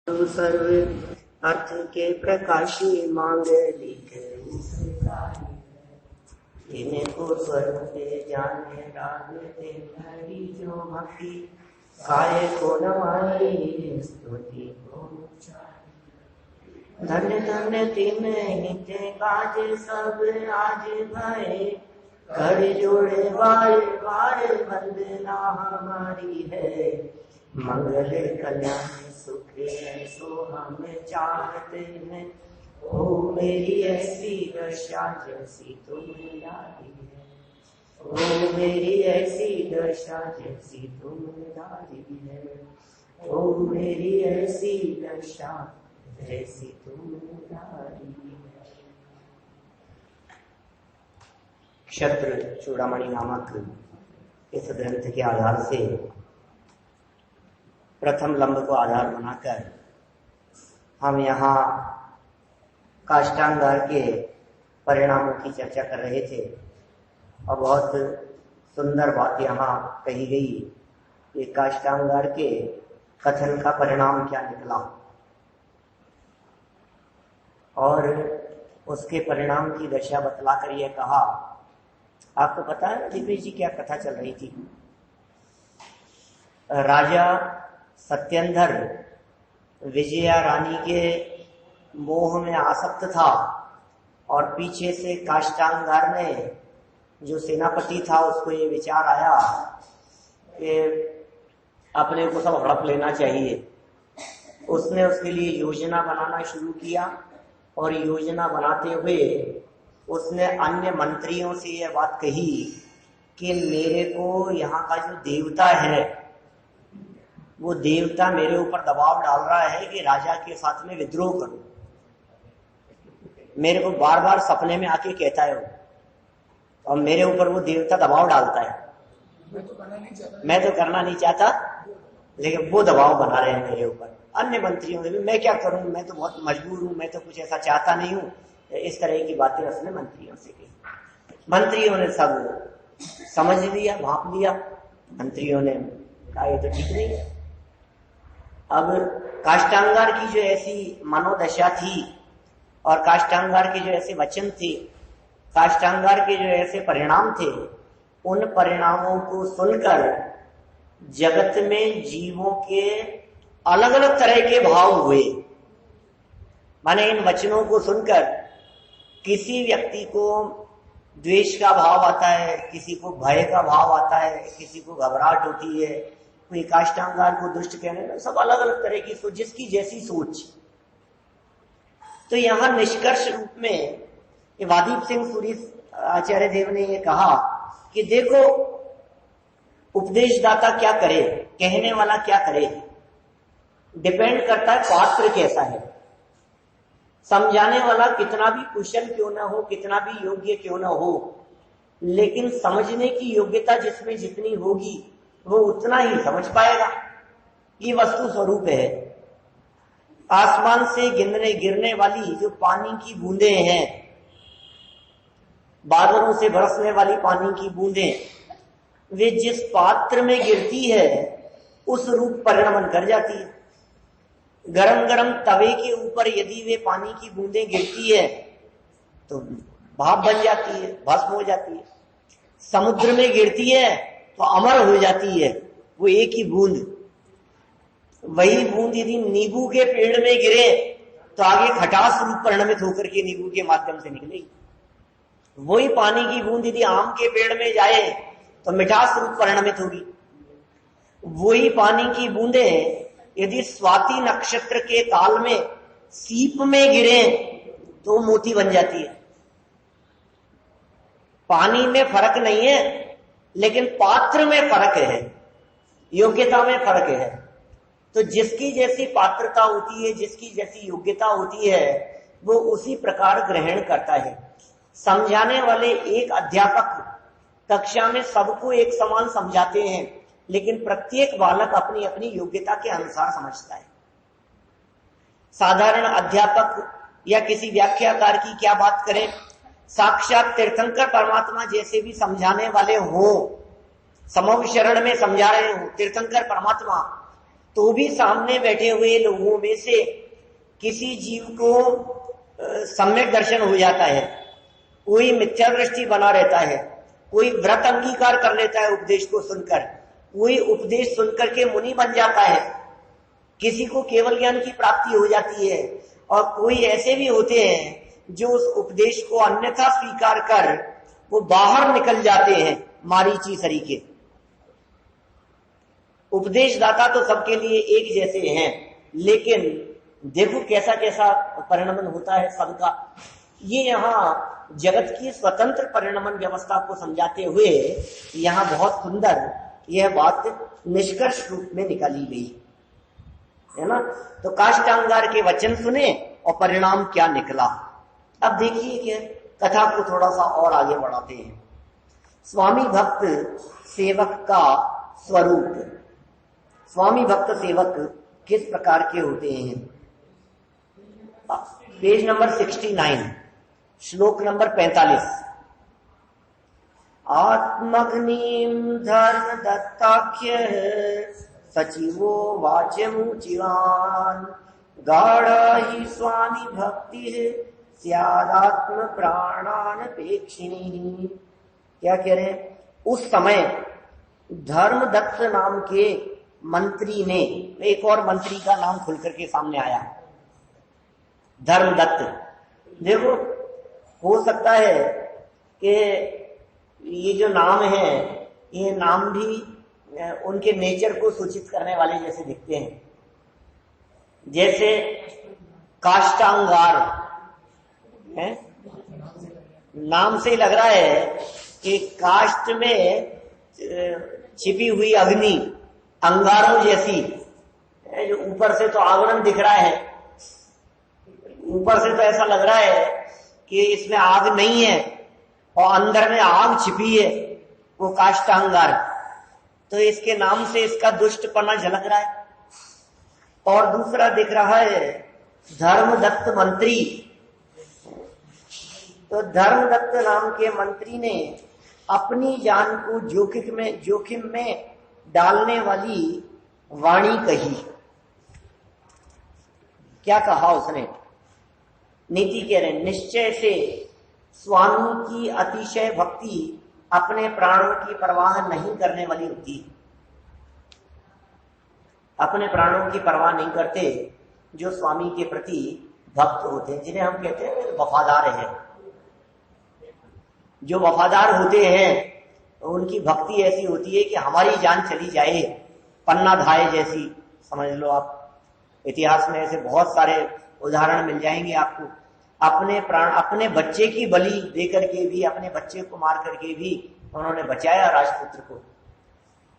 सर्व अर्थ के प्रकाशी मांगे लिखे इनको स्वर पे जाने राग ते हरि जो भक्ति गाये को नवाई स्तुति को धन्य धन्य तिन नित्य काज सब आज भय कर जोड़े बार बार वंदना हमारी है मंगल कल्याण सुख सो हम चाहते हैं। ओ मेरी ऐसी दशा जैसी तुम्हारी है, ओ मेरी ऐसी दशा जैसी तुम्हारी है, ओ मेरी ऐसी दशा जैसी तुम्हारी है। क्षत्र चूड़ामणि नामक इस ग्रंथ के आधार से प्रथम लंब को आधार बनाकर हम यहाँ काष्टांगार के परिणामों की चर्चा कर रहे थे और बहुत सुंदर बात यहाँ कही गई कि काष्टांगार के कथन का परिणाम क्या निकला और उसके परिणाम की दशा बतलाकर यह कहा। आपको पता है दिपेश जी क्या कथा चल रही थी? राजा सत्येंद्र विजया रानी के मोह में आसक्त था और पीछे से काष्टांगार ने जो सेनापति था उसको ये विचार आया कि अपने को सब हड़प लेना चाहिए। उसने उसके लिए योजना बनाना शुरू किया और योजना बनाते हुए उसने अन्य मंत्रियों से यह बात कही कि मेरे को यहाँ का जो देवता है वो देवता मेरे ऊपर दबाव डाल रहा है कि राजा के साथ में विद्रोह करूं। मेरे को बार बार सपने में आके कहता है वो और मेरे ऊपर वो देवता दबाव डालता है। मैं तो करना नहीं चाहता लेकिन वो दबाव बना रहे हैं मेरे ऊपर। अन्य मंत्रियों ने भी मैं क्या करूं, मैं तो बहुत मजबूर हूं, मैं तो कुछ ऐसा चाहता नहीं हूं। इस तरह की बातें उसने मंत्रियों से की। मंत्रियों ने सब समझ लिया, भांप लिया। मंत्रियों ने कहा ये तो ठीक नहीं है। अब काष्टांगार की जो ऐसी मनोदशा थी और काष्टांगार के जो ऐसे वचन थे, काष्टांगार के जो ऐसे परिणाम थे, उन परिणामों को सुनकर जगत में जीवों के अलग अलग तरह के भाव हुए। माने इन वचनों को सुनकर किसी व्यक्ति को द्वेष का भाव आता है, किसी को भय का भाव आता है, किसी को घबराहट होती है, कोई काष्टांगार को दुष्ट कहने लगा। सब अलग अलग तरह की सोच, जिसकी जैसी सोच। तो यहाँ निष्कर्ष रूप में वादीप सिंह सूरी आचार्य देव ने ये कहा कि देखो उपदेशदाता क्या करे, कहने वाला क्या करे, डिपेंड करता है पात्र कैसा है। समझाने वाला कितना भी कुशल क्यों ना हो, कितना भी योग्य क्यों ना हो, लेकिन समझने की योग्यता जिसमें जितनी होगी वो उतना ही समझ पाएगा। ये वस्तु स्वरूप है। आसमान से गिरने वाली जो पानी की बूंदें हैं, बादलों से बरसने वाली पानी की बूंदें, वे जिस पात्र में गिरती है उस रूप परिणमन कर जाती है। गरम गरम तवे के ऊपर यदि वे पानी की बूंदें गिरती है तो भाप बन जाती है, भस्म हो जाती है। समुद्र में गिरती है तो अमर हो जाती है वो एक ही बूंद। वही बूंद यदि नींबू के पेड़ में गिरे तो आगे खटास रूप परिणमित होकर के नींबू के माध्यम से निकलेगी। वही पानी की बूंद यदि आम के पेड़ में जाए तो मिठास रूप परिणमित होगी। वही पानी की बूंदें यदि स्वाति नक्षत्र के काल में सीप में गिरे तो मोती बन जाती है। पानी में फर्क नहीं है लेकिन पात्र में फर्क है, योग्यता में फर्क है। तो जिसकी जैसी पात्रता होती है, जिसकी जैसी योग्यता होती है, वो उसी प्रकार ग्रहण करता है। समझाने वाले एक अध्यापक कक्षा में सबको एक समान समझाते हैं, लेकिन प्रत्येक बालक अपनी अपनी योग्यता के अनुसार समझता है। साधारण अध्यापक या किसी व्याख्याकार की क्या बात करें, साक्षात तीर्थंकर परमात्मा जैसे भी समझाने वाले हो, समव शरण में समझा रहे हो तीर्थंकर परमात्मा, तो भी सामने बैठे हुए लोगों में से किसी जीव को सम्यक दर्शन हो जाता है, कोई मिथ्या दृष्टि बना रहता है, कोई व्रत अंगीकार कर लेता है उपदेश को सुनकर, कोई उपदेश सुनकर के मुनि बन जाता है, किसी को केवल ज्ञान की प्राप्ति हो जाती है, और कोई ऐसे भी होते हैं जो उस उपदेश को अन्यथा स्वीकार कर वो बाहर निकल जाते हैं मारीची सरीखे। उपदेशदाता तो सबके लिए एक जैसे हैं, लेकिन देखो कैसा कैसा परिणमन होता है सबका। ये यहाँ जगत की स्वतंत्र परिणमन व्यवस्था को समझाते हुए यहाँ बहुत सुंदर यह बात निष्कर्ष रूप में निकाली गई है ना। तो काष्टांगार के वचन सुने और परिणाम क्या निकला। अब देखिए कि कथा को थोड़ा सा और आगे बढ़ाते हैं। स्वामी भक्त सेवक का स्वरूप। स्वामी भक्त सेवक किस प्रकार के होते हैं? पेज नंबर 69, श्लोक नंबर 45। आत्मग्निम धर्म दत्ताख्य सचिवो वाच्यमुचिवान गाढ़ा ही स्वामी भक्ति स्यादात्म प्राणान पेक्षिणी। क्या कह रहे हैं? उस समय धर्मदत्त नाम के मंत्री ने, एक और मंत्री का नाम खुल करके सामने आया, धर्मदत्त। देखो हो सकता है कि ये जो नाम है ये नाम भी उनके नेचर को सूचित करने वाले जैसे दिखते हैं। जैसे काष्टांगार है, नाम से ही लग रहा है कि काष्ट में छिपी हुई अग्नि अंगारों जैसी, जो ऊपर से तो आवरण दिख रहा है, ऊपर से तो ऐसा लग रहा है कि इसमें आग नहीं है और अंदर में आग छिपी है, वो काष्टांगार। तो इसके नाम से इसका दुष्टपना झलक रहा है। और दूसरा दिख रहा है धर्मदत्त मंत्री। तो धर्मदत्त नाम के मंत्री ने अपनी जान को जोखिम में डालने वाली वाणी कही। क्या कहा उसने? नीति कह रहे, निश्चय से स्वामी की अतिशय भक्ति अपने प्राणों की परवाह नहीं करने वाली होती। अपने प्राणों की परवाह नहीं करते जो स्वामी के प्रति भक्त होते हैं, जिन्हें हम कहते हैं वफादार हैं। जो वफादार होते हैं उनकी भक्ति ऐसी होती है कि हमारी जान चली जाए, पन्ना धाये जैसी समझ लो आप। इतिहास में ऐसे बहुत सारे उदाहरण मिल जाएंगे आपको। अपने प्राण, अपने बच्चे की बलि देकर के भी, अपने बच्चे को मार करके भी उन्होंने बचाया राजपुत्र को।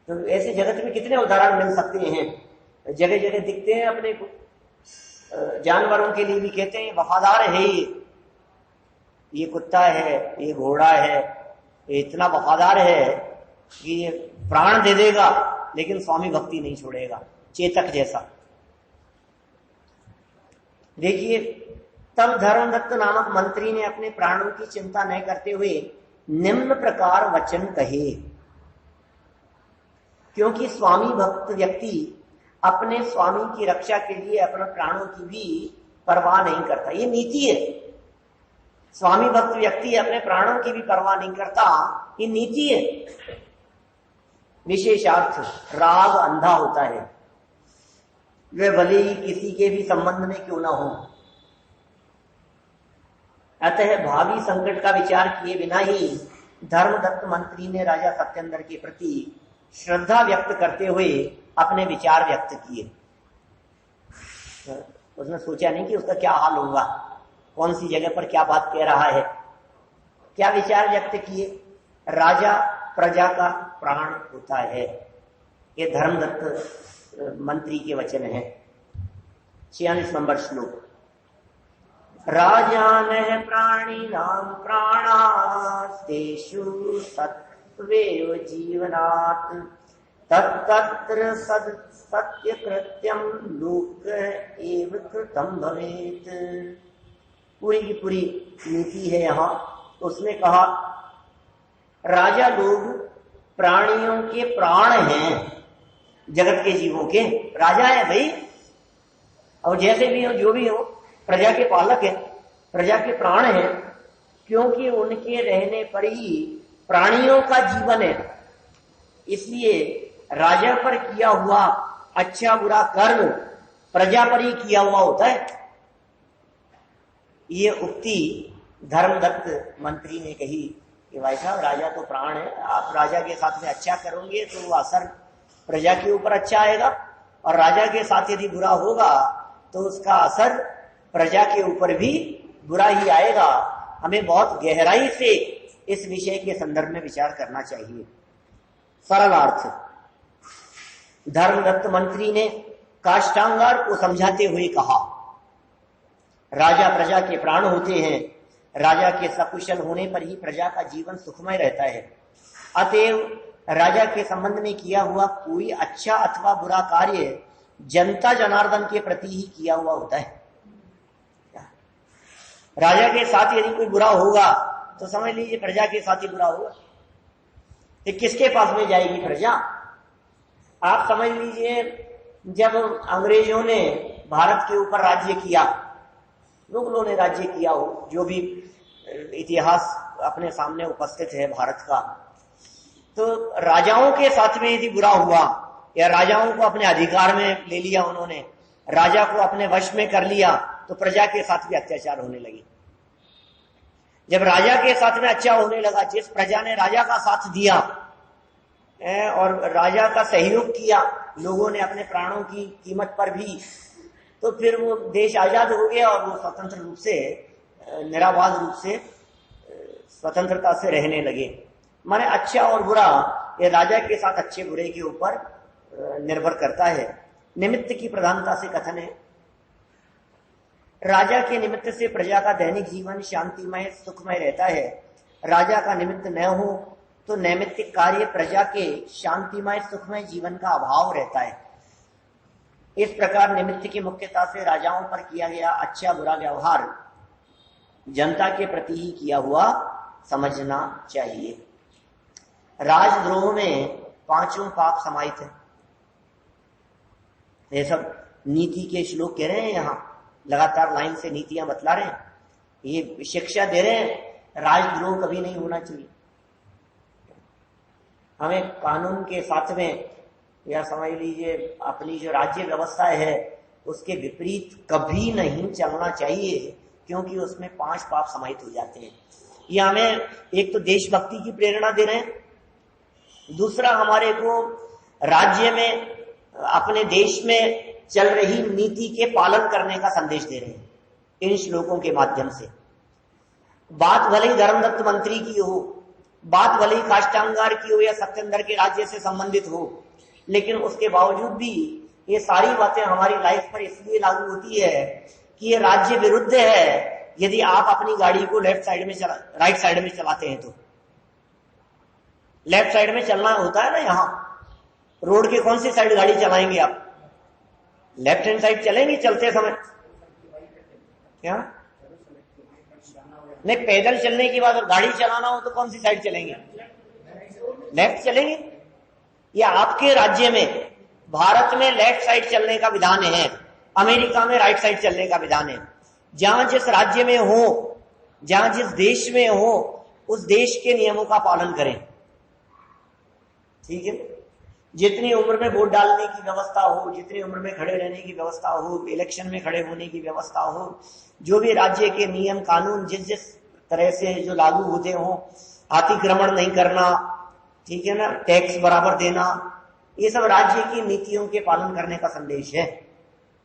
तो ऐसे जगत में कितने उदाहरण मिल सकते हैं, जगह जगह दिखते हैं अपने को। जानवरों के लिए भी कहते हैं वफादार है ये कुत्ता है, ये घोड़ा है, ये इतना वफादार है कि ये प्राण दे देगा लेकिन स्वामी भक्ति नहीं छोड़ेगा, चेतक जैसा। देखिए, तब धर्मदत्त नामक मंत्री ने अपने प्राणों की चिंता न करते हुए निम्न प्रकार वचन कहे। क्योंकि स्वामी भक्त व्यक्ति अपने स्वामी की रक्षा के लिए अपने प्राणों की भी परवाह नहीं करता। ये नीति है। स्वामी भक्त व्यक्ति अपने प्राणों की भी परवाह नहीं करता, ये नीति है। विशेषार्थ राग अंधा होता है, वे भले ही किसी के भी संबंध में क्यों ना हो। अतः भावी संकट का विचार किए बिना ही धर्मदत्त मंत्री ने राजा सत्येंद्र के प्रति श्रद्धा व्यक्त करते हुए अपने विचार व्यक्त किए। उसने सोचा नहीं कि उसका क्या हाल होगा, कौन सी जगह पर क्या बात कह रहा है। क्या विचार व्यक्त किए? राजा प्रजा का प्राण होता है, ये धर्मदत्त मंत्री के वचन है। 46 नंबर श्लोक। राजान प्राणी नाम प्राणास्तेषु सत्त्वेव जीवनात् तत्र सत्य कृत्यम लोक एव कृतम भवेत। पूरी की पूरी नीति है यहाँ। उसने कहा राजा लोग प्राणियों के प्राण हैं, जगत के जीवों के राजा है भाई। और जैसे भी हो जो भी हो प्रजा के पालक है, प्रजा के प्राण है, क्योंकि उनके रहने पर ही प्राणियों का जीवन है। इसलिए राजा पर किया हुआ अच्छा बुरा कर्म प्रजा पर ही किया हुआ होता है। ये उक्ति धर्मदत्त मंत्री ने कही कि भाई साहब राजा तो प्राण है, आप राजा के साथ में अच्छा करोगे तो वो असर प्रजा के ऊपर अच्छा आएगा, और राजा के साथ यदि बुरा होगा तो उसका असर प्रजा के ऊपर भी बुरा ही आएगा। हमें बहुत गहराई से इस विषय के संदर्भ में विचार करना चाहिए। सरल अर्थ, धर्मदत्त मंत्री ने काष्ठांगार को समझाते हुए कहा, राजा प्रजा के प्राण होते हैं, राजा के सकुशल होने पर ही प्रजा का जीवन सुखमय रहता है। अतएव राजा के संबंध में किया हुआ कोई अच्छा अथवा बुरा कार्य जनता जनार्दन के प्रति ही किया हुआ होता है। राजा के साथ यदि कोई बुरा होगा तो समझ लीजिए प्रजा के साथ ही बुरा होगा। तो किसके पास में जाएगी प्रजा? आप समझ लीजिए जब अंग्रेजों ने भारत के ऊपर राज्य किया, मुगलों ने राज्य किया हो, जो भी इतिहास अपने सामने उपस्थित है भारत का, तो राजाओं के साथ में यदि बुरा हुआ या राजाओं को अपने अधिकार में ले लिया उन्होंने, राजा को अपने वश में कर लिया, तो प्रजा के साथ भी अत्याचार होने लगे। जब राजा के साथ में अच्छा होने लगा, जिस प्रजा ने राजा का साथ दिया और राजा का सहयोग किया, लोगों ने अपने प्राणों की कीमत पर भी, तो फिर वो देश आजाद हो गया और वो स्वतंत्र रूप से, निराबाद रूप से स्वतंत्रता से रहने लगे। माने अच्छा और बुरा ये राजा के साथ अच्छे बुरे के ऊपर निर्भर करता है। निमित्त की प्रधानता से कथन है, राजा के निमित्त से प्रजा का दैनिक जीवन शांतिमय सुखमय रहता है। राजा का निमित्त न हो तो नैमित्तिक कार्य प्रजा के शांतिमय सुखमय जीवन का अभाव रहता है। इस प्रकार निमित्त की मुख्यता से राजाओं पर किया गया अच्छा बुरा व्यवहार जनता के प्रति ही किया हुआ समझना चाहिए। राजद्रोह में 5 पाप समाहित है। ये सब नीति के श्लोक कह रहे हैं, यहाँ लगातार लाइन से नीतियां बतला रहे हैं, ये शिक्षा दे रहे हैं। राजद्रोह कभी नहीं होना चाहिए। हमें कानून के साथ में, या समझ लीजिए अपनी जो राज्य व्यवस्था है उसके विपरीत कभी नहीं चलना चाहिए, क्योंकि उसमें 5 पाप समाहित हो जाते हैं। ये हमें एक तो देशभक्ति की प्रेरणा दे रहे हैं, दूसरा हमारे को राज्य में अपने देश में चल रही नीति के पालन करने का संदेश दे रहे हैं इन श्लोकों के माध्यम से। बात भले ही धर्मदत्त मंत्री की हो, बात भले ही काष्ठांगार की हो या सत्येंद्र के राज्य से संबंधित हो, लेकिन उसके बावजूद भी ये सारी बातें हमारी लाइफ पर इसलिए लागू होती है कि ये राज्य विरुद्ध है। यदि आप अपनी गाड़ी को राइट साइड में चलाते हैं तो लेफ्ट साइड में चलना होता है ना। यहाँ रोड के कौन सी साइड गाड़ी चलाएंगे आप? लेफ्ट हैंड साइड चलेंगे चलते समय? क्या नहीं, पैदल चलने के बाद गाड़ी चलाना हो तो कौन सी साइड चलेंगे? लेफ्ट चलेंगे। या आपके राज्य में, भारत में लेफ्ट साइड चलने का विधान है, अमेरिका में राइट साइड चलने का विधान है। जहां जिस राज्य में हो, जहां जिस देश में हो, उस देश के नियमों का पालन करें। ठीक है, जितनी उम्र में वोट डालने की व्यवस्था हो, जितनी उम्र में खड़े रहने की व्यवस्था हो, इलेक्शन में खड़े होने की व्यवस्था हो, जो भी राज्य के नियम कानून जिस जिस तरह से जो लागू होते हो, अतिक्रमण नहीं करना, ठीक है ना, टैक्स बराबर देना, ये सब राज्य की नीतियों के पालन करने का संदेश है।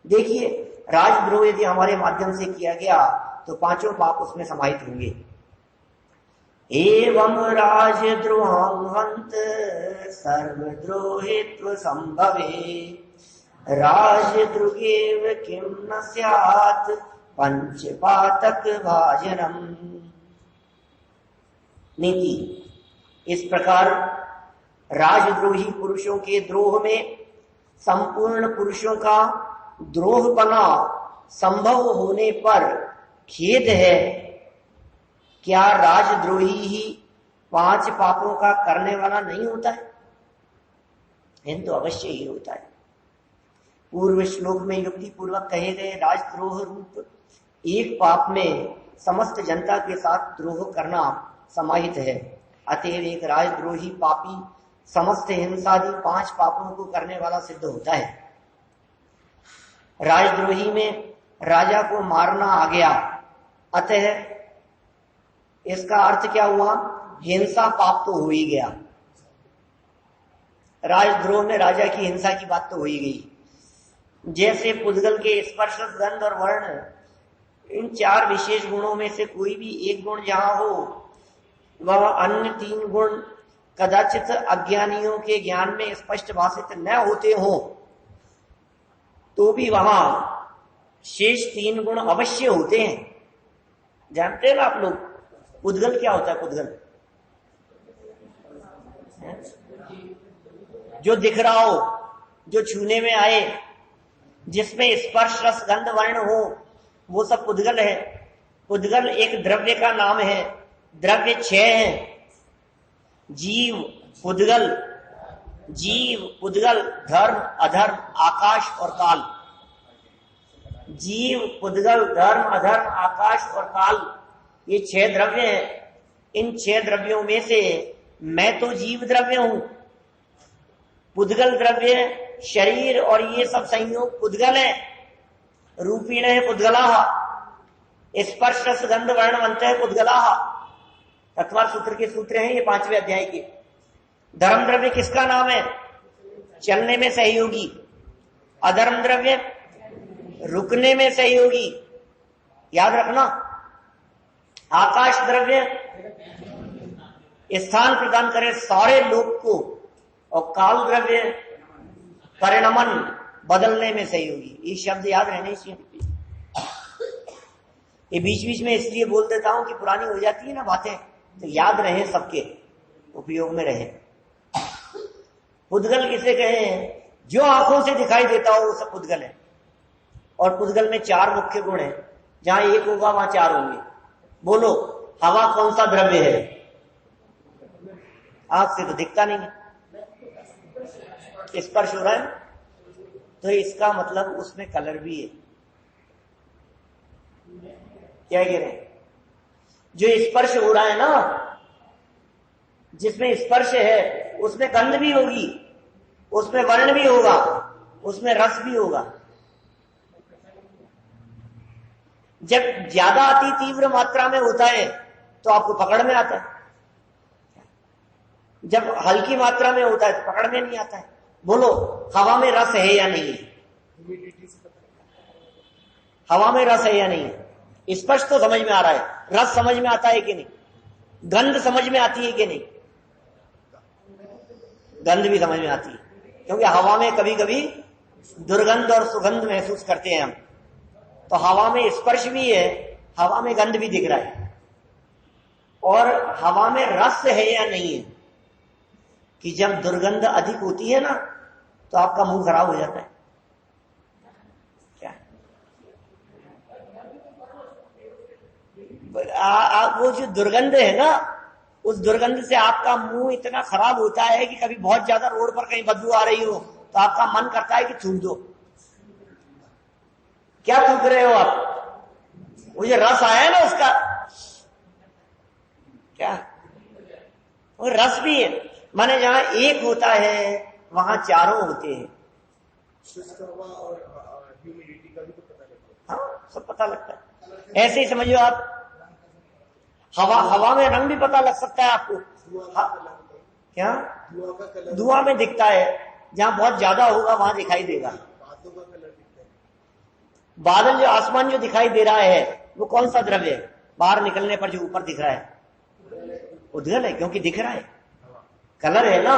देखिए, राजद्रोह यदि हमारे माध्यम से किया गया तो 5 पाप उसमें समाहित होंगे। एवं राजद्रोहांत सर्वद्रोहित्व संभवे राजद्रुगेव किम न स्यात् पंचपातक भाजनम। नीति इस प्रकार राजद्रोही पुरुषों के द्रोह में संपूर्ण पुरुषों का द्रोहपना संभव होने पर खेद है। क्या राजद्रोही ही 5 पापों का करने वाला नहीं होता है? हिंदू अवश्य ही होता है। पूर्व श्लोक में युक्ति पूर्वक कहे गए राजद्रोह रूप एक पाप में समस्त जनता के साथ द्रोह करना समाहित है। अतएव एक राजद्रोही पापी समस्त हिंसादि 5 पापों को करने वाला सिद्ध होता है। राजद्रोही में राजा को मारना आ गया, अतः इसका अर्थ क्या हुआ? हिंसा पाप तो हो ही गया। राजद्रोह में राजा की हिंसा की बात तो हो ही गई। जैसे पुद्गल के स्पर्श, गंध और वर्ण, इन 4 विशेष गुणों में से कोई भी एक गुण जहां हो, वह अन्य 3 गुण कदाचित अज्ञानियों के ज्ञान में स्पष्ट भाषित न होते हो, तो भी वहां शेष 3 गुण अवश्य होते हैं। जानते हैं ना आप लोग पुद्गल क्या होता है? पुद्गल जो दिख रहा हो, जो छूने में आए, जिसमें स्पर्श रस गंध वर्ण हो, वो सब पुद्गल है। पुद्गल एक द्रव्य का नाम है। द्रव्य 6 हैं। जीव पुद्गल, जीव पुद्गल, धर्म अधर्म आकाश और काल। जीव पुद्गल धर्म अधर्म आकाश और काल, ये 6 द्रव्य हैं। इन 6 द्रव्यों में से मैं तो जीव द्रव्य हूं। पुद्गल द्रव्य शरीर और ये सब संयोग पुद्गल है। रूपीण है पुद्गला। स्पर्श रस गंध वर्ण बनते हैं पुद्गला। तत्वार सूत्र के सूत्र हैं ये 5वें अध्याय के। धर्म द्रव्य किसका नाम है? चलने में सहयोगी। अधर्म द्रव्य रुकने में सहयोगी, याद रखना। आकाश द्रव्य स्थान प्रदान करे सारे लोक को, और काल द्रव्य परिणमन बदलने में सहयोगी। ये शब्द याद रहने चाहिए। ये बीच बीच में इसलिए बोल देता हूं कि पुरानी हो जाती है ना बातें, तो याद रहे, सबके उपयोग में रहे। पुद्गल किसे कहे? जो आंखों से दिखाई देता हो वो सब पुद्गल है। और पुद्गल में 4 मुख्य गुण हैं। जहां एक होगा वहां 4 होंगे। बोलो, हवा कौन सा द्रव्य है? आंख से तो दिखता नहीं है, स्पर्श हो रहा है, तो इसका मतलब उसमें कलर भी है। क्या कह रहे हैं? जो स्पर्श हो रहा है ना, जिसमें स्पर्श है उसमें गंध भी होगी, उसमें वर्ण भी होगा, उसमें रस भी होगा। जब ज्यादा अति तीव्र मात्रा में होता है तो आपको पकड़ में आता है, जब हल्की मात्रा में होता है तो पकड़ में नहीं आता है। बोलो, हवा में रस है या नहीं है? हवा में रस है या नहीं है? स्पष्ट तो समझ में आ रहा है। रस समझ में आता है कि नहीं? गंध समझ में आती है कि नहीं? गंध भी समझ में आती है, क्योंकि हवा में कभी कभी दुर्गंध और सुगंध महसूस करते हैं हम। तो हवा में स्पर्श भी है, हवा में गंध भी दिख रहा है। और हवा में रस है या नहीं है, कि जब दुर्गंध अधिक होती है ना तो आपका मुंह खराब हो जाता है। क्या वो जो दुर्गंध है ना, उस दुर्गंध से आपका मुंह इतना खराब होता है कि कभी बहुत ज्यादा रोड पर कहीं बदबू आ रही हो तो आपका मन करता है कि थूक दो। क्या थूक रहे हो आप? वो जो रस आया है ना उसका, क्या वो रस भी है। माने जहां एक होता है वहां 4 होते हैं। हाँ, सब पता लगता है। ऐसे ही समझो आप, हवा में रंग भी पता लग सकता है आपको। क्या? धुआं में दिखता है, जहां बहुत ज्यादा होगा वहां दिखाई देगा। बादल जो आसमान जो दिखाई दे रहा है वो कौन सा द्रव्य है? बाहर निकलने पर जो ऊपर दिख रहा है उद्गल है, क्योंकि दिख रहा है, कलर है ना।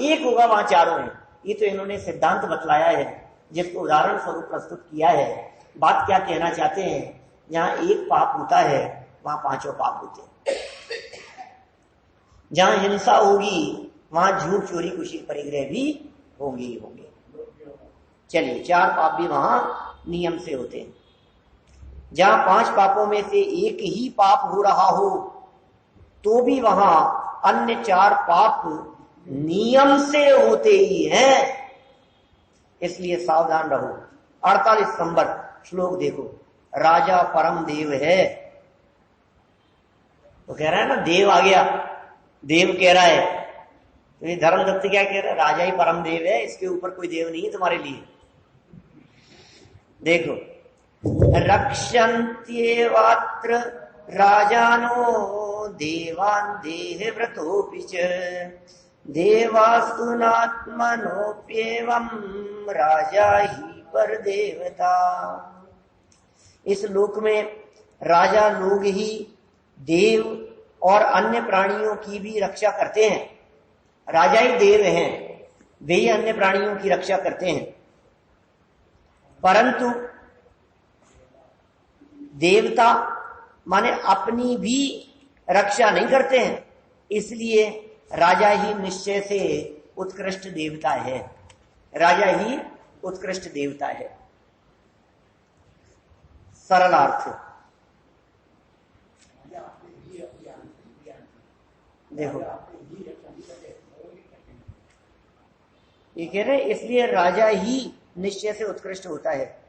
एक होगा वहां 4 हैं। ये तो इन्होंने सिद्धांत बतलाया है, जिसको उदाहरण स्वरूप प्रस्तुत किया है। बात क्या कहना चाहते हैं? जहां एक पाप होता है वहां 5 पाप होते हैं। जहां हिंसा होगी वहां झूठ चोरी कुशी परिग्रह भी होंगे। चलिए, 4 पाप भी वहां नियम से होते हैं। जहां 5 पापों में से एक ही पाप हो रहा हो तो भी वहां अन्य 4 पाप नियम से होते ही हैं, इसलिए सावधान रहो। 48 नंबर श्लोक देखो, राजा परम देव है। तो कह रहा है ना, देव आ गया, देव कह रहा है। तो ये धर्मदत्त क्या कह रहा है? राजा ही परम देव है, इसके ऊपर कोई देव नहीं है तुम्हारे लिए। देखो, रक्षन्त्येवात्र राजानो देवान् देहव्रतोऽपि च देवास्तु नात्मनोऽप्येवं राजा ही पर देवता। इस लोक में राजा लोग ही देव और अन्य प्राणियों की भी रक्षा करते हैं। राजा ही देव हैं, वे ही अन्य प्राणियों की रक्षा करते हैं, परंतु देवता माने अपनी भी रक्षा नहीं करते हैं। इसलिए राजा ही निश्चय से उत्कृष्ट देवता है, राजा ही उत्कृष्ट देवता है। सरल अर्थ देखो, ये कह रहे इसलिए राजा ही निश्चय से उत्कृष्ट होता है।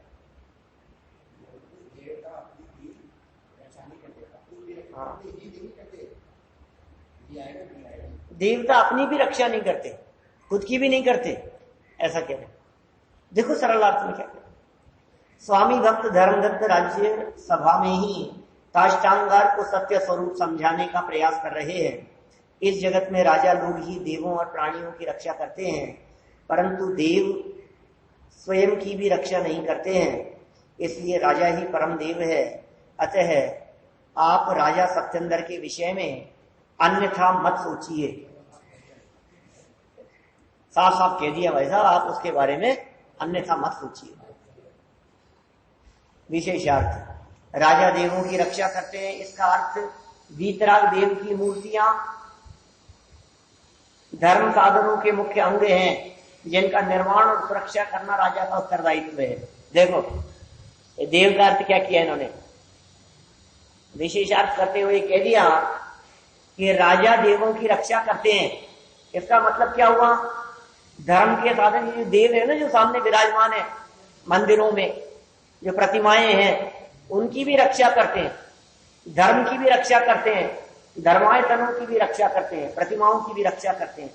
देवता अपनी भी रक्षा नहीं करते, खुद की भी नहीं करते, ऐसा कह रहे। देखो सरल अर्थ में क्या कहते, स्वामी भक्त धर्मदत्त राज्य सभा में ही काष्टांगार को सत्य स्वरूप समझाने का प्रयास कर रहे हैं। इस जगत में राजा लोग ही देवों और प्राणियों की रक्षा करते हैं, परंतु देव स्वयं की भी रक्षा नहीं करते हैं, इसलिए राजा ही परम देव है। अतः आप राजा सत्येंद्र के विषय में अन्यथा मत सोचिए। साफ साफ कह दिया भाई साहब, आप उसके बारे में अन्यथा मत सोचिए। विशेषार्थ, राजा देवों की रक्षा करते हैं, इसका अर्थ वीतराग देव की मूर्तियां धर्म साधनों के मुख्य अंग हैं, जिनका निर्माण और सुरक्षा करना राजा का उत्तरदायित्व है। देखो, देव का अर्थ क्या किया इन्होंने, विशेषार्थ करते हुए कह दिया कि राजा देवों की रक्षा करते हैं। इसका मतलब क्या हुआ, धर्म के साधन जो देव है ना, जो सामने विराजमान है मंदिरों में, जो प्रतिमाएं हैं, उनकी भी रक्षा करते हैं, धर्म की भी रक्षा करते हैं, धर्मायतनों की भी रक्षा करते हैं, प्रतिमाओं की भी रक्षा करते हैं।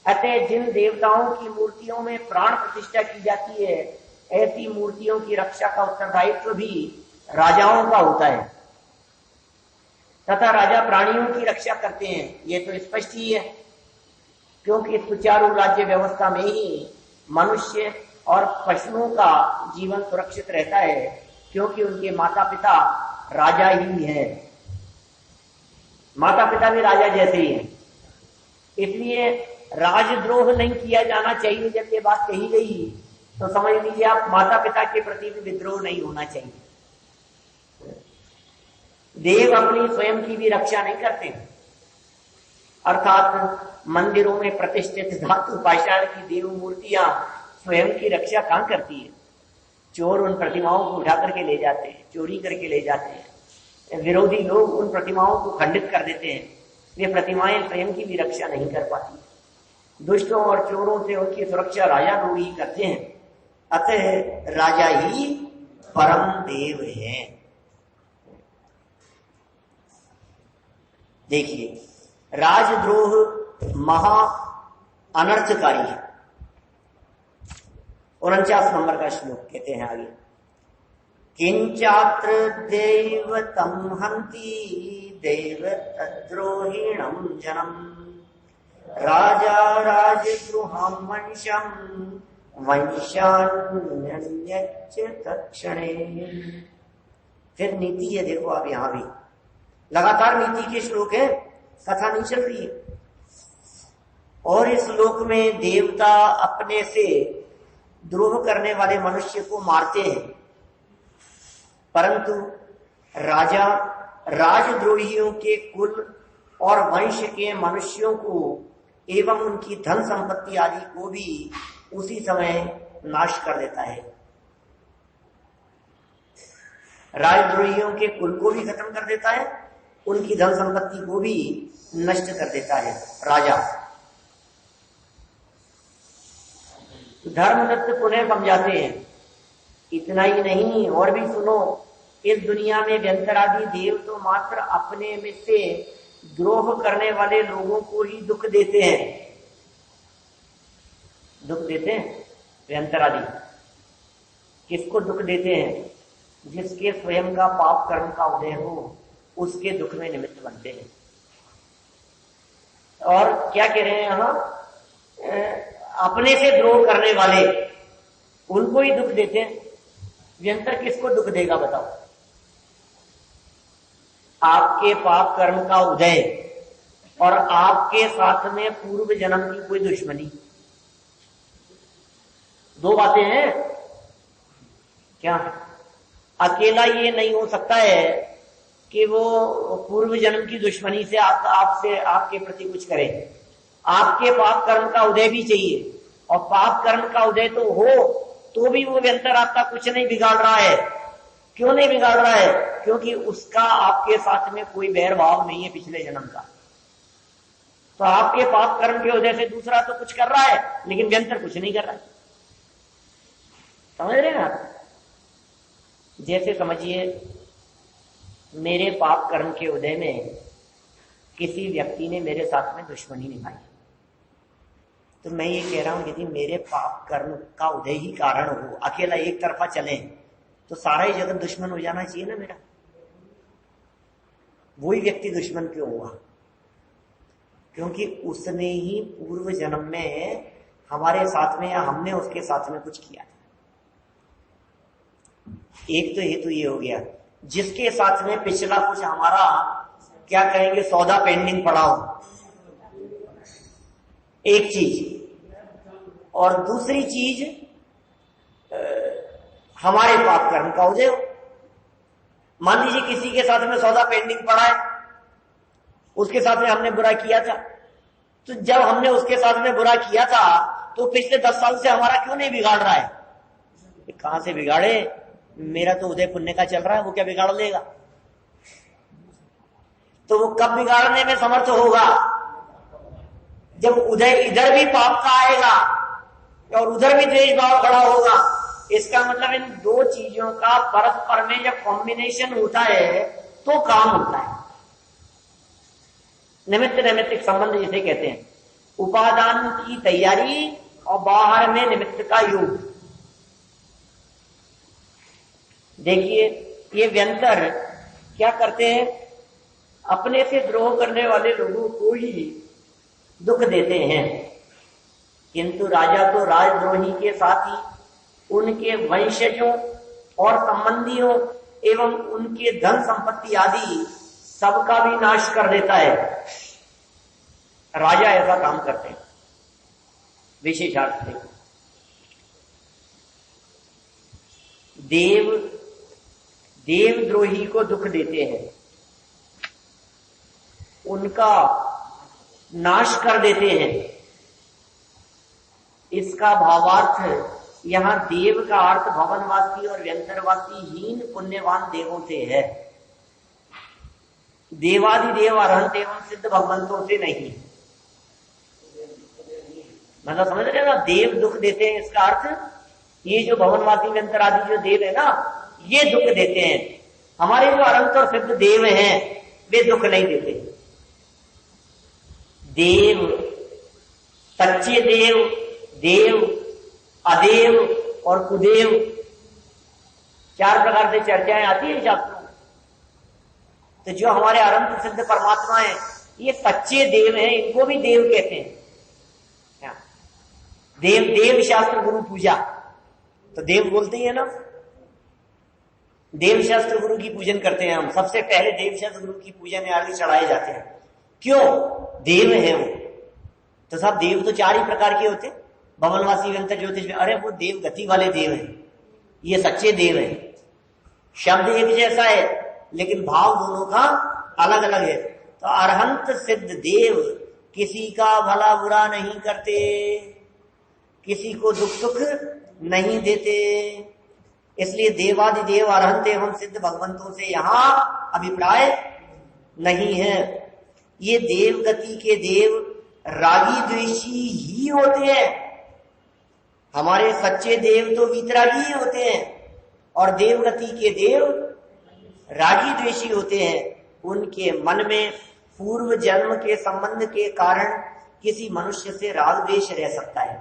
अतः जिन देवताओं की मूर्तियों में प्राण प्रतिष्ठा की जाती है, ऐसी मूर्तियों की रक्षा का उत्तरदायित्व भी राजाओं का होता है, तथा राजा प्राणियों की रक्षा करते हैं। ये तो स्पष्ट ही है, क्योंकि सुचारू राज्य व्यवस्था में ही मनुष्य और पशुओं का जीवन सुरक्षित रहता है, क्योंकि उनके माता पिता राजा ही हैं, माता पिता भी राजा जैसे ही हैं। इसलिए राजद्रोह नहीं किया जाना चाहिए। जब ये बात कही गई तो समझ लीजिए आप, माता पिता के प्रति भी विद्रोह नहीं होना चाहिए। देव अपनी स्वयं की भी रक्षा नहीं करते, अर्थात मंदिरों में प्रतिष्ठित धातु पाषाण की देव मूर्तियां स्वयं की रक्षा कहां करती है। चोर उन प्रतिमाओं को उठा करके ले जाते हैं, चोरी करके ले जाते हैं, विरोधी लोग उन प्रतिमाओं को खंडित कर देते हैं। वे प्रतिमाएं स्वयं की भी रक्षा नहीं कर पाती। दुष्टों और चोरों से उनकी सुरक्षा राजा लोग ही करते हैं। अतः राजा ही परम देव है। देखिए, राजद्रोह महा अनर्थकारी है। 49 नंबर का श्लोक कहते हैं आगे, किंचात्र दैवतं हन्ति दैवतद्रोहिणं जनम राजा राजद्रोहं वंशं वंशान्यन्यच्च तत्क्षणे। फिर नीति है, देखो आप यहां भी लगातार नीति के श्लोक है, कथा नहीं चल रही है। और इस लोक में देवता अपने से द्रोह करने वाले मनुष्य को मारते हैं, परंतु राजा राजद्रोहियों के कुल और वंश के मनुष्यों को एवं उनकी धन संपत्ति आदि को भी उसी समय नाश कर देता है। राजद्रोहियों के कुल को भी खत्म कर देता है, उनकी धन संपत्ति को भी नष्ट कर देता है राजा। धर्मदत्त पुनः समझाते हैं, इतना ही नहीं और भी सुनो, इस दुनिया में व्यंतरादि देव तो मात्र अपने में से द्रोह करने वाले लोगों को ही दुख देते हैं। दुख देते हैं व्यंतरादि, किसको दुख देते हैं? जिसके स्वयं का पाप कर्म का उदय हो, उसके दुख में निमित्त बनते हैं। और क्या कह रहे हैं यहां? अपने से द्रोह करने वाले उनको ही दुख देते हैं। व्यंतर किसको दुख देगा बताओ? आपके पाप कर्म का उदय और आपके साथ में पूर्व जन्म की कोई दुश्मनी, दो बातें हैं क्या? अकेला ये नहीं हो सकता है कि वो पूर्व जन्म की दुश्मनी से आपसे आपके प्रति कुछ करे। आपके पाप कर्म का उदय भी चाहिए, और पाप कर्म का उदय तो हो तो भी वो व्यंतर आपका कुछ नहीं बिगाड़ रहा है। क्यों नहीं बिगाड़ रहा है? क्योंकि उसका आपके साथ में कोई बैर भाव नहीं है पिछले जन्म का। तो आपके पाप कर्म के उदय से दूसरा तो कुछ कर रहा है, लेकिन व्यंतर कुछ नहीं कर रहा है। समझ रहे हैं आप? जैसे समझिए, मेरे पाप कर्म के उदय में किसी व्यक्ति ने मेरे साथ में दुश्मनी निभाई, तो मैं ये कह रहा हूं यदि मेरे पाप कर्म का उदय ही कारण हो, अकेला एक तरफा चले, तो सारा ही जगत दुश्मन हो जाना चाहिए ना मेरा। वही व्यक्ति दुश्मन क्यों हुआ? क्योंकि उसने ही पूर्व जन्म में हमारे साथ में या हमने उसके साथ में कुछ किया था। एक तो हेतु ये हो गया, जिसके साथ में पिछला कुछ हमारा क्या कहेंगे सौदा पेंडिंग पड़ा हो, एक चीज। और दूसरी चीज हमारे पाप कर्म का उदय हो। मान लीजिए किसी के साथ में सौदा पेंडिंग पड़ा है, उसके साथ में हमने बुरा किया था, तो जब हमने उसके साथ में बुरा किया था तो पिछले 10 साल से हमारा क्यों नहीं बिगाड़ रहा है? कहां से बिगाड़े? मेरा तो उदय पुण्य का चल रहा है, वो क्या बिगाड़ लेगा? तो वो कब बिगाड़ने में समर्थ होगा? जब उदय इधर भी पाप का आएगा और उधर भी द्वेष भाव खड़ा होगा। इसका मतलब इन दो चीजों का परस्पर में जब कॉम्बिनेशन होता है तो काम होता है। निमित्त नैमित्तिक संबंध जिसे कहते हैं, उपादान की तैयारी और बाहर में निमित्त का योग। देखिए, ये व्यंतर क्या करते हैं? अपने से द्रोह करने वाले लोगों को ही दुख देते हैं, किंतु राजा तो राजद्रोही के साथ ही उनके वंशजों और संबंधियों एवं उनके धन संपत्ति आदि सबका भी नाश कर देता है। राजा ऐसा काम करते हैं विशेषार्थ से। देवद्रोही को दुख देते हैं, उनका नाश कर देते हैं। इसका भावार्थ यहां देव का अर्थ भवनवासी और व्यंतरवासी हीन पुण्यवान देवों से है। देवादिदेव अरहंत एवं सिद्ध भगवंतों से नहीं। मतलब समझ रहे ना? देव दुख देते हैं, इसका अर्थ ये जो भवनवासी व्यंतरादि जो देव है ना, ये दुख देते हैं। हमारे जो अनंत और सिद्ध देव हैं वे दुख नहीं देते। देव, सच्चे देव, देव, अदेव और कुदेव, 4 प्रकार से चर्चाएं आती है शास्त्रों में। तो जो हमारे अनंत सिद्ध परमात्मा है, ये सच्चे देव हैं, इनको भी देव कहते हैं। देव, देव शास्त्र गुरु पूजा, तो देव बोलते ही है ना। देव शास्त्र गुरु की पूजन करते हैं हम। सबसे पहले देव शास्त्र गुरु की पूजन में आगे चढ़ाए जाते हैं। क्यों? देव है वो। तो सब देव तो 4 ही प्रकार के होते, भवनवासी, व्यंतर, ज्योतिष। अरे वो देव गति वाले देव हैं, ये सच्चे देव हैं। शब्द एक जैसा है लेकिन भाव दोनों का अलग अलग है। तो अरहंत सिद्ध देव किसी का भला बुरा नहीं करते, किसी को दुख सुख नहीं देते। इसलिए देवादिदेव अरहंत एवं सिद्ध भगवंतों से यहां अभिप्राय नहीं है। ये देव गति के देव रागी द्वेषी ही होते हैं। हमारे सच्चे देव तो वीतरागी ही होते हैं, और देवगति के देव रागी द्वेषी होते हैं। उनके मन में पूर्व जन्म के संबंध के कारण किसी मनुष्य से राग द्वेष रह सकता है,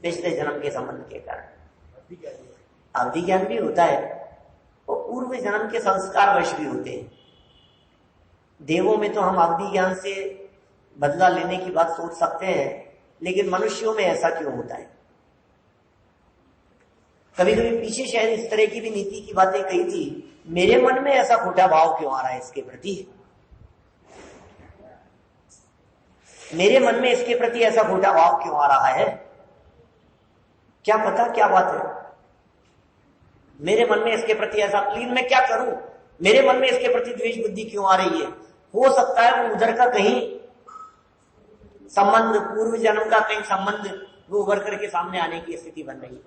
पिछले जन्म के संबंध के कारण। अवधि ज्ञान भी होता है, और पूर्व जन्म के संस्कार वश भी होते हैं। देवों में तो हम अवधि ज्ञान से बदला लेने की बात सोच सकते हैं, लेकिन मनुष्यों में ऐसा क्यों होता है? कभी कभी पीछे शायद इस तरह की भी नीति की बातें कही थी, मेरे मन में ऐसा खोटा भाव क्यों आ रहा है इसके प्रति, मेरे मन में इसके प्रति ऐसा खोटा भाव क्यों आ रहा है, क्या पता क्या बात है। मेरे मन में इसके प्रति ऐसा, लेकिन मैं क्या करूं, मेरे मन में इसके प्रति द्वेष बुद्धि क्यों आ रही है? हो सकता है वो उधर का कहीं संबंध, पूर्व जन्म का कहीं संबंध वो उभर करके सामने आने की स्थिति बन रही है।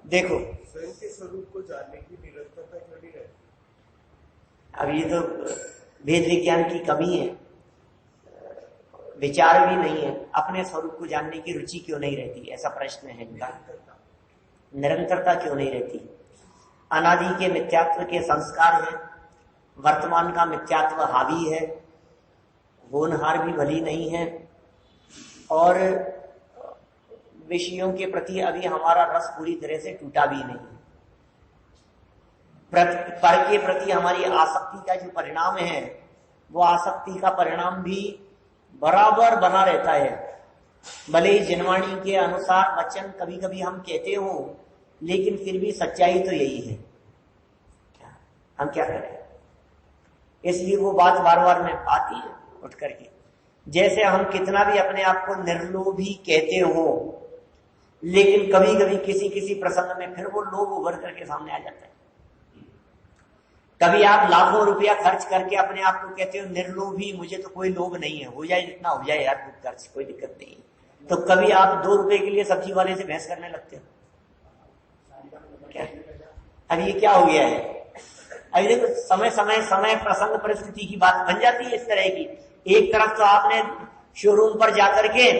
देखो स्वयं के स्वरूप को जानने की निरंतरता क्यों नहीं रहती? अब ये तो वेद विज्ञान की कमी है, विचार भी नहीं है। अपने स्वरूप को जानने की रुचि क्यों नहीं रहती, ऐसा प्रश्न है इनका। निरंतरता क्यों नहीं रहती? अनादि के मिथ्यात्व के संस्कार है, वर्तमान का मिथ्यात्व हावी है, होनहार भी भली नहीं है, और विषयों के प्रति अभी हमारा रस पूरी तरह से टूटा भी नहीं। पर के प्रति हमारी आसक्ति का जो परिणाम है, वो आसक्ति का परिणाम भी बराबर बना रहता है। भले ही जिनवाणी के अनुसार वचन कभी कभी हम कहते हो, लेकिन फिर भी सच्चाई तो यही है। हम क्या करें? इसलिए वो बात बार बार में आती है उठ करके, जैसे हम कितना भी अपने आप को निर्लोभी कहते हो, लेकिन कभी कभी किसी किसी प्रसंग में फिर वो लोभ उभर करके सामने आ जाता है। कभी आप लाखों रुपया खर्च करके अपने आप को कहते हो निर्लोभी, मुझे तो कोई लोभ नहीं है, हो जाए जितना हो जाए यार, बुक खर्च कोई दिक्कत नहीं है। तो कभी आप 2 रुपए के लिए सब्जी वाले से बहस करने लगते हो, क्या? अब ये क्या हो गया है? अब देखो समय समय समय प्रसंग परिस्थिति की बात बन जाती है इस तरह की। एक तरफ तो आपने शोरूम पर जाकर के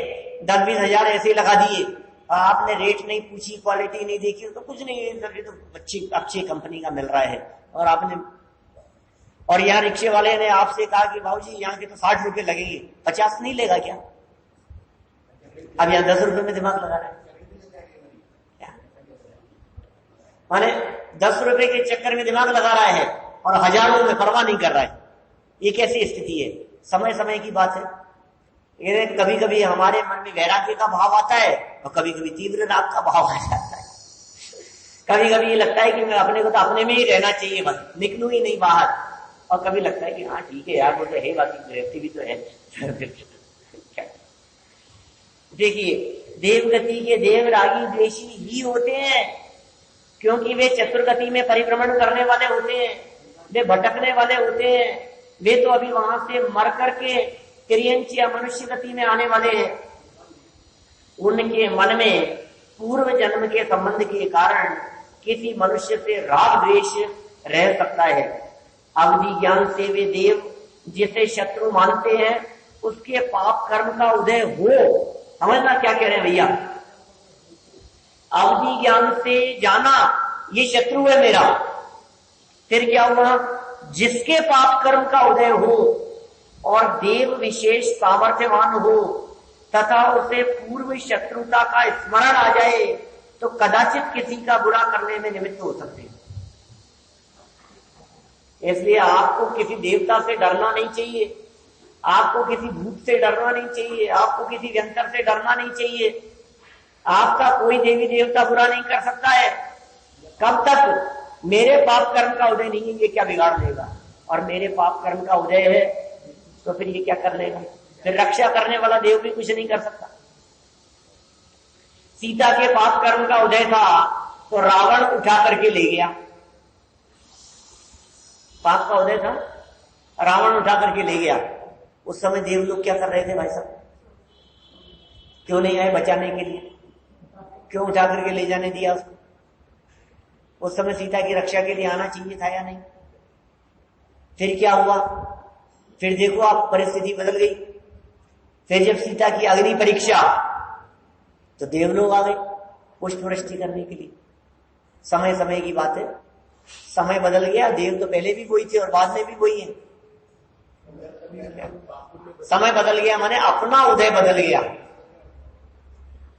10-20 हजार ऐसे लगा दिए, आपने रेट नहीं पूछी, क्वालिटी नहीं देखी, तो कुछ नहीं, ये तो अच्छी कंपनी का मिल रहा है। और आपने, और यहाँ रिक्शे वाले ने आपसे कहा कि भाऊजी यहाँ के तो 60 रुपए लगेंगे, 50 नहीं लेगा क्या? अब यहाँ 10 रुपए में दिमाग लगा रहा है क्या? माने 10 रुपए के चक्कर में दिमाग लगा रहा है और हजारों में परवाह नहीं कर रहा है। ये कैसी स्थिति है? समय समय की बात है। कभी कभी हमारे मन में वैराग्य का भाव आता है, और कभी कभी तीव्र राग का भाव आ जाता है। कभी कभी ये लगता है कि मैं अपने को तो अपने में ही रहना चाहिए, बस निकलूं ही नहीं बाहर। और कभी लगता है कि हाँ ठीक है यार, वो तो है, बाकी गृहस्थी भी तो है। देखिए, देवगति के देव रागी द्वेषी ही होते हैं, क्योंकि वे चतुर्गति में परिभ्रमण करने वाले होते हैं, वे भटकने वाले होते हैं। वे तो अभी वहां से मर करके तिर्यंच या मनुष्य गति में आने वाले हैं। उनके मन में पूर्व जन्म के संबंध के कारण किसी मनुष्य से राग द्वेष रह सकता है। अवधि ज्ञान से वे देव जिसे शत्रु मानते हैं, उसके पाप कर्म का उदय हो। समझना क्या कह रहे हैं भैया? अवधि ज्ञान से जाना ये शत्रु है मेरा, फिर क्या हुआ? जिसके पाप कर्म का उदय हो और देव विशेष सामर्थ्यवान हो तथा उसे पूर्व शत्रुता का स्मरण आ जाए, तो कदाचित किसी का बुरा करने में निमित्त हो सकते हैं। इसलिए आपको किसी देवता से डरना नहीं चाहिए, आपको किसी भूत से डरना नहीं चाहिए, आपको किसी यंत्र से डरना नहीं चाहिए। आपका कोई देवी देवता बुरा नहीं कर सकता है। कब तक? मेरे पाप कर्म का उदय नहीं है, ये क्या बिगाड़ लेगा? और मेरे पाप कर्म का उदय है तो फिर ये क्या कर लेगा? फिर रक्षा करने वाला देव भी कुछ नहीं कर सकता। सीता के पाप कर्म का उदय था तो रावण उठा करके ले गया। पाप का उदय था, रावण उठा करके ले गया। उस समय देव लोग क्या कर रहे थे भाई साहब? क्यों नहीं आए बचाने के लिए? क्यों उठा करके ले जाने दिया उसको? उस समय सीता की रक्षा के लिए आना चाहिए था या नहीं? फिर क्या हुआ? फिर देखो आप, परिस्थिति बदल गई। फिर जब सीता की अग्नि परीक्षा, तो देवलोग आ गए पुष्प वृष्टि करने के लिए। समय समय की बात है, समय बदल गया। देव तो पहले भी वही थे और बाद में भी वही है। समय बदल गया माने अपना उदय बदल गया।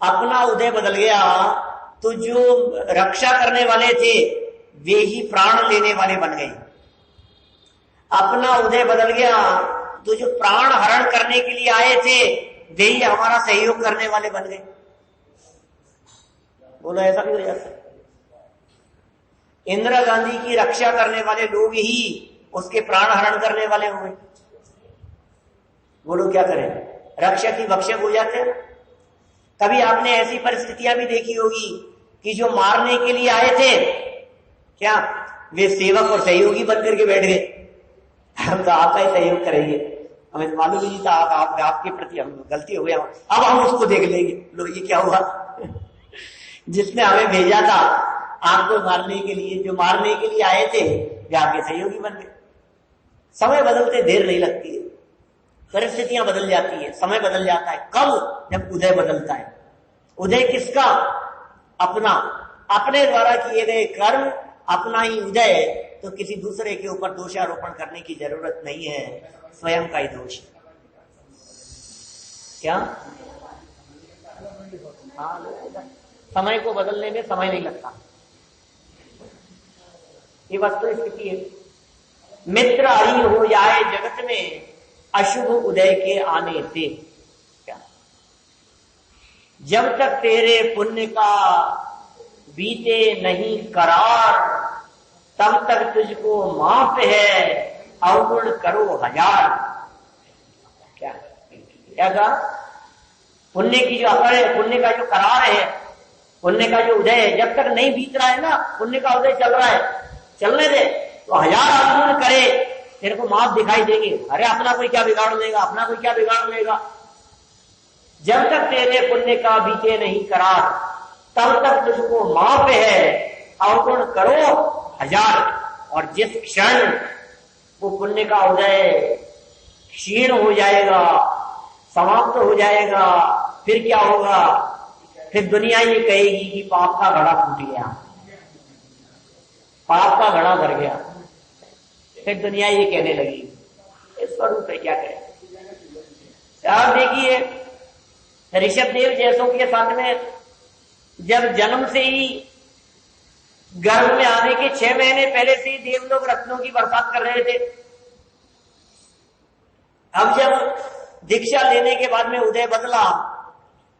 अपना उदय बदल गया तो जो रक्षा करने वाले थे वे ही प्राण लेने वाले बन गए। अपना उदय बदल गया तो जो प्राण हरण करने के लिए आए थे वे ही हमारा सहयोग करने वाले बन गए। बोलो ऐसा भी हो जाता है। इंदिरा गांधी की रक्षा करने वाले लोग ही उसके प्राण हरण करने वाले हुए। बोलो क्या करें, रक्षा की भक्षक हो जाते हैं। कभी आपने ऐसी परिस्थितियां भी देखी होगी कि जो मारने के लिए आए थे क्या वे सेवक और सहयोगी बनकर के बैठ गए। हम तो आपका ही सहयोग करेंगे, हमें मालूम ही नहीं था आपके प्रति हम गलती हो गया, अब हम उसको देख लेंगे। लो ये क्या हुआ, जिसने हमें भेजा था आपको मारने के लिए, जो मारने के लिए आए थे वे आपके सहयोगी बन गए। समय बदलते देर नहीं लगती है, परिस्थितियां बदल जाती है, समय बदल जाता है। कब? जब उदय बदलता है। उदय किसका? अपना, अपने द्वारा किए गए कर्म, अपना ही उदय। तो किसी दूसरे के ऊपर दोषारोपण करने की जरूरत नहीं है, स्वयं का ही दोष। क्या? हाँ, समय को बदलने में समय नहीं लगता, ये वस्तु स्थिति है। मित्र आई हो जाए जगत में, अशुभ उदय के आने से। क्या? जब तक तेरे पुण्य का बीते नहीं करार, तब तक तुझको माफ है अवगुण करो हजार। क्या क्या कहा? पुण्य की जो अकड़ है, पुण्य का जो करार है, पुण्य का जो उदय है, जब तक नहीं बीत रहा है ना, पुण्य का उदय चल रहा है, चलने दे। तो हजार अवगुण करे तेरे को माफ दिखाई देंगे। अरे अपना कोई क्या बिगाड़ लेगा, अपना कोई क्या बिगाड़ लेगा। जब तक तेरे पुण्य का बीते नहीं करार, तब तक तुझको माफ है अवगुण करो हजार। और जिस क्षण वो पुण्य का उदय क्षीण हो जाएगा, समाप्त हो जाएगा, फिर क्या होगा? फिर दुनिया ये कहेगी कि पाप का घड़ा फूट गया, पाप का घड़ा भर गया। फिर दुनिया ये कहने लगी, इस स्वरूप है, क्या करें। आप देखिए ऋषभ देव जैसों के साथ में जब जन्म से ही गर्भ में आने के 6 महीने पहले से ही देवलोग रत्नों की बरसात कर रहे थे। अब जब दीक्षा लेने के बाद में उदय बदला,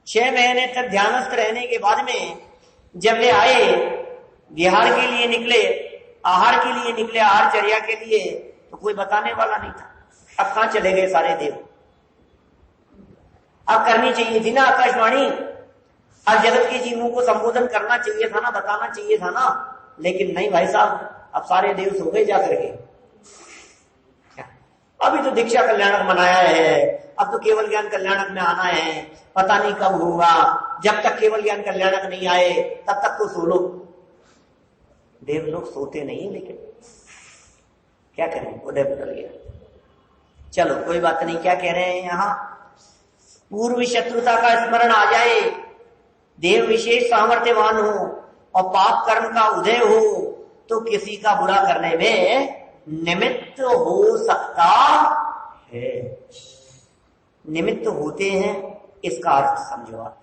6 महीने तक ध्यानस्थ रहने के बाद में जब वे आए, विहार के लिए निकले, आहार के लिए निकले, आहारचर्या के लिए, तो कोई बताने वाला नहीं था। अब कहां चले गए सारे देव? अब करनी चाहिए थी ना आकाशवाणी, अब जगत के जीवों को संबोधन करना चाहिए था ना, बताना चाहिए था ना। लेकिन नहीं भाई साहब, अब सारे देव सो गए जाकर के। अभी तो दीक्षा कल्याणक मनाया है, अब तो केवल ज्ञान कल्याणक में आना है, पता नहीं कब होगा। जब तक केवल ज्ञान कल्याणक नहीं आए तब तक तो सो लो। देव लोग सोते नहीं, लेकिन क्या करें, उदय बदल गया। चलो कोई बात नहीं। क्या कह रहे हैं यहाँ? पूर्व शत्रुता का स्मरण आ जाए, देव विशेष सामर्थ्यवान हो और पाप कर्म का उदय हो, तो किसी का बुरा करने में निमित्त हो सकता है। निमित्त होते हैं, इसका अर्थ समझो आप।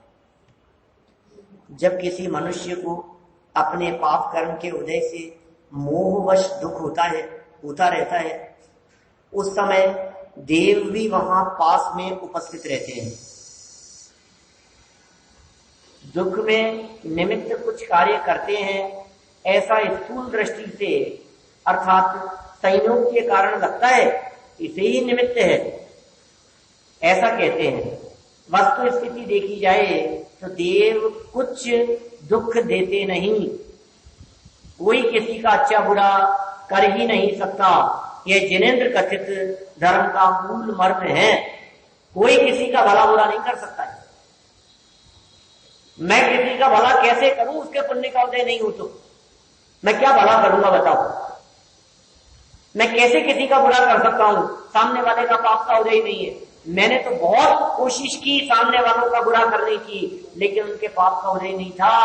जब किसी मनुष्य को अपने पाप कर्म के उदय से मोहवश दुख होता रहता है, उस समय देव भी वहां पास में उपस्थित रहते हैं। दुख में निमित्त कुछ कार्य करते हैं, ऐसा स्थूल दृष्टि से अर्थात संयोग के कारण लगता है, इसे ही निमित्त है, ऐसा कहते हैं। वस्तु स्थिति देखी जाए तो देव कुछ दुख देते नहीं, कोई किसी का अच्छा बुरा कर ही नहीं सकता। यह जिनेंद्र कथित धर्म का मूल मर्म है। कोई किसी का भला बुरा नहीं कर सकता है। मैं किसी का भला कैसे करूं, उसके पुण्य का उदय नहीं हो तो मैं क्या भला करूंगा बताओ। मैं कैसे किसी का बुरा कर सकता हूं, सामने वाले का पाप का उदय नहीं है। मैंने तो बहुत कोशिश की सामने वालों का बुरा करने की, लेकिन उनके पाप का उदय नहीं था।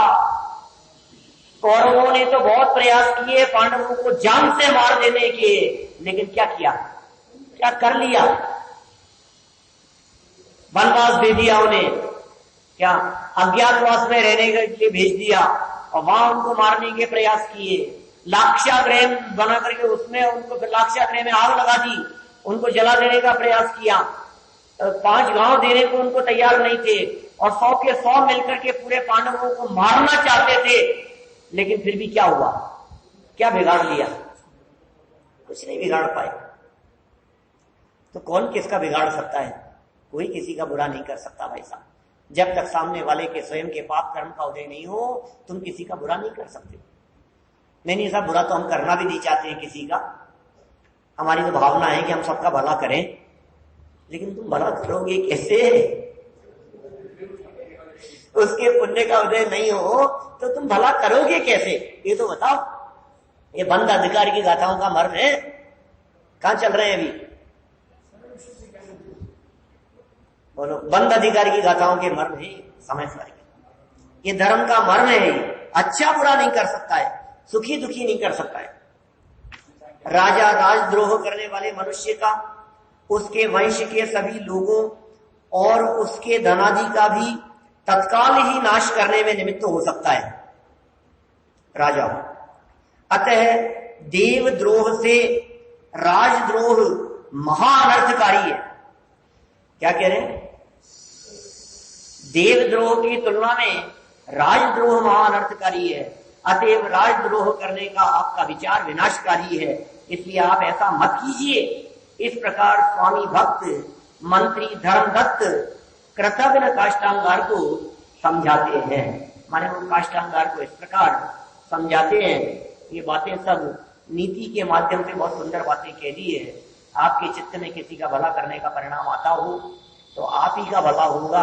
कौरवों ने तो बहुत प्रयास किए पांडवों को जान से मार देने के, लेकिन क्या किया, क्या कर लिया, वनवास दे दिया उन्हें, क्या अज्ञातवास में रहने के लिए भेज दिया और वहां उनको मारने के प्रयास किए। लाक्षागृह बना करके उसमें उनको लाक्षागृह में आग लगा दी, उनको जला देने का प्रयास किया। 5 गांव देने को उनको तैयार नहीं थे और 100 के 100 मिलकर के पूरे पांडवों को मारना चाहते थे, लेकिन फिर भी क्या हुआ, क्या बिगाड़ लिया, कुछ नहीं बिगाड़ पाए। तो कौन किसका बिगाड़ सकता है, कोई किसी का बुरा नहीं कर सकता भाई साहब। जब तक सामने वाले के स्वयं के पाप कर्म का उदय नहीं हो, तुम किसी का बुरा नहीं कर सकते। नहीं साहब, बुरा तो हम करना भी नहीं चाहते हैं किसी का, हमारी तो भावना है कि हम सबका भला करें, लेकिन तुम भला करोगे कैसे, उसके पुण्य का उदय नहीं हो तो तुम भला करोगे कैसे, ये तो बताओ। ये बंद अधिकारी की गाथाओं का मर्म है, कहां चल रहे हैं अभी, बोलो। बंद अधिकारी की गाथाओं के मर्म है, समझ पाएंगे। ये धर्म का मर्म है, अच्छा बुरा नहीं कर सकता है, सुखी दुखी नहीं कर सकता है। राजा राजद्रोह करने वाले मनुष्य का, उसके वंश के सभी लोगों और उसके धनादि का भी तत्काल ही नाश करने में निमित्त हो सकता है राजा। अतः देवद्रोह से राजद्रोह महाअनर्थकारी है। क्या कह रहे हैं, देवद्रोह की तुलना में राजद्रोह महाअनर्थकारी है। अतएव राजद्रोह करने का आपका विचार विनाशकारी है, इसलिए आप ऐसा मत कीजिए। इस प्रकार स्वामी भक्त मंत्री धर्मदत्त कृतज्ञ काष्टांगार को समझाते हैं। माने वो काष्टांगार को इस प्रकार समझाते हैं। ये बातें सब नीति के माध्यम से बहुत सुंदर बातें कह दी है। आपके चित्त में किसी का भला करने का परिणाम आता हो तो आप ही का भला होगा,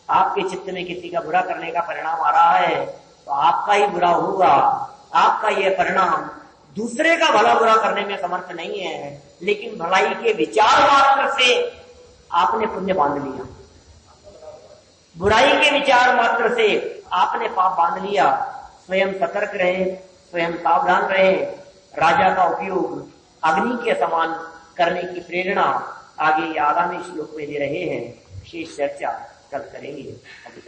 आपके चित्त में किसी का बुरा करने का परिणाम आ रहा है तो आपका ही बुरा होगा। आपका यह परिणाम दूसरे का भला बुरा करने में समर्थ नहीं है, लेकिन भलाई के विचार मात्र से आपने पुण्य बांध लिया, बुराई के विचार मात्र से आपने पाप बांध लिया। स्वयं सतर्क रहे, स्वयं सावधान रहे। राजा का उपयोग अग्नि के समान करने की प्रेरणा आगे आगामी श्लोक में दे रहे हैं। शेष चर्चा कल करेंगे। अभी